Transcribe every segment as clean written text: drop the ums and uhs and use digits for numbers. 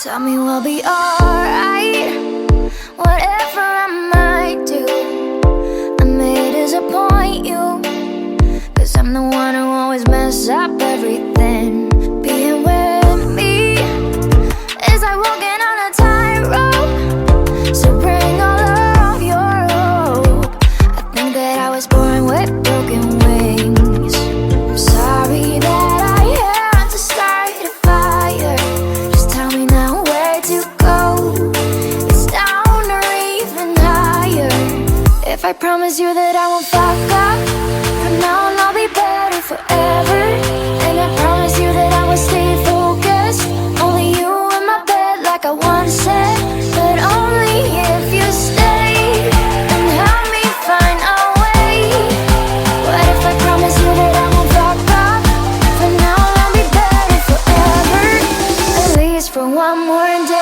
Tell me we'll be alright, whatever I might do. I may disappoint you, 'cause I'm the one who always messes up everything. Being with me is like walking on a tightrope, so bring all of your hope. I think that I was born with broken wings. I'm sorry that I had to start a fire. Just tell me now where to go. It's down or even higher. If I promise you that I won't fuck up from now on, I'll be better forever. And I promise you that I will stay focused. Only you in my bed like I once said. But only if you stay and help me find a way. What if I promise you that I won't fuck up? From now on, I'll be better forever. At least for one more day.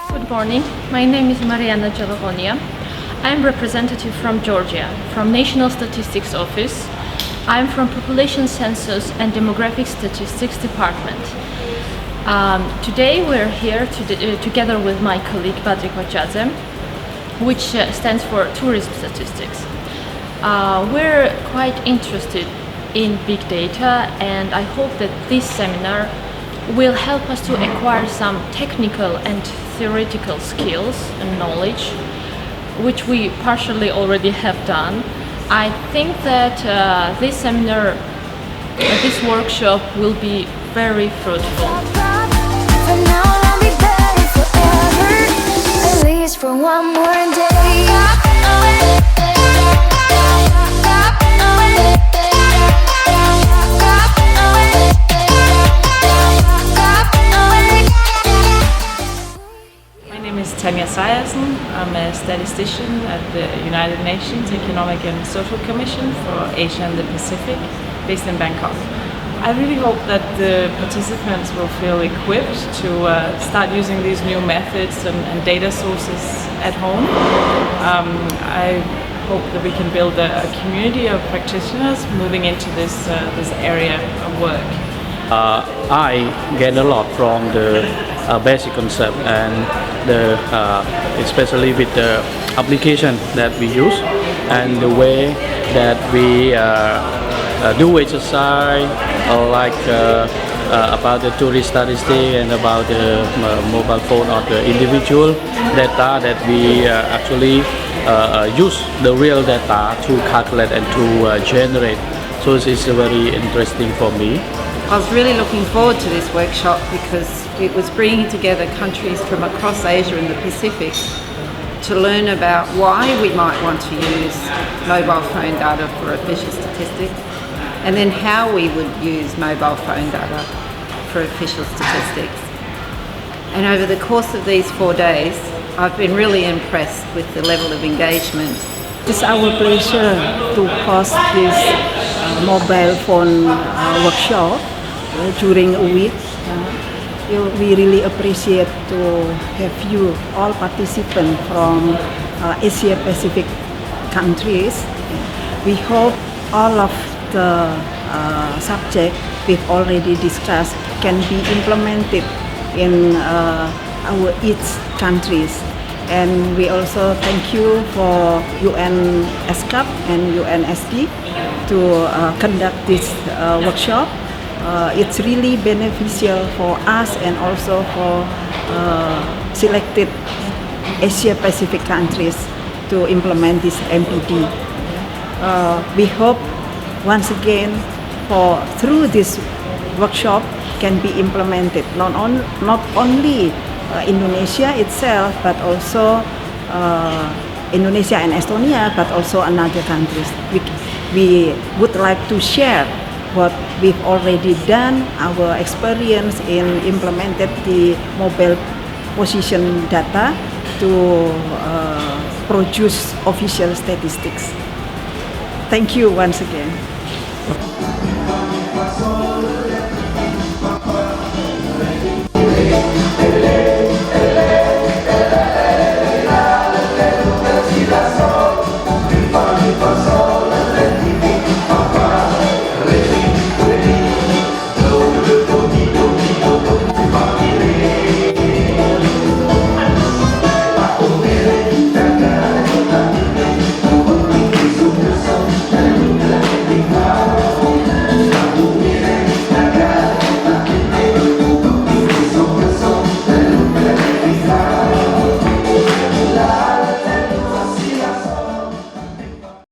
Good morning, my name is Mariana Jalagonia. I'm representative from Georgia, from National Statistics Office. I'm from Population Census and Demographic Statistics Department. Today we're here together with my colleague Patrick Wachadze, which stands for Tourism Statistics. We're quite interested in big data, and I hope that this seminar will help us to acquire some technical and theoretical skills and knowledge, which we partially already have done. I think that this seminar, this workshop will be very fruitful. For now, I'll be better forever. At least for one more day. I'm a statistician at the United Nations Economic and Social Commission for Asia and the Pacific, based in Bangkok. I really hope that the participants will feel equipped to start using these new methods and data sources at home. I hope that we can build a community of practitioners moving into this area of work. I gain a lot from the basic concept and especially with the application that we use and the way that we do exercise, like about the tourist statistics and about the mobile phone or the individual data that we actually use the real data to calculate and to generate. So it's very interesting for me. I was really looking forward to this workshop because it was bringing together countries from across Asia and the Pacific to learn about why we might want to use mobile phone data for official statistics, and then how we would use mobile phone data for official statistics. And over the course of these 4 days, I've been really impressed with the level of engagement. It's our pleasure to host this mobile phone workshop during a week. We really appreciate to have you all participants from Asia Pacific countries. We hope all of the subjects we've already discussed can be implemented in our each countries. And we also thank you for UNESCAP and UNSD to conduct this workshop. It's really beneficial for us and also for selected Asia Pacific countries to implement this MPD. We hope once again through this workshop can be implemented not only Indonesia itself, but also Indonesia and Estonia, but also another countries. We would like to share what we've already done, our experience in implemented the mobile position data to produce official statistics. Thank you once again.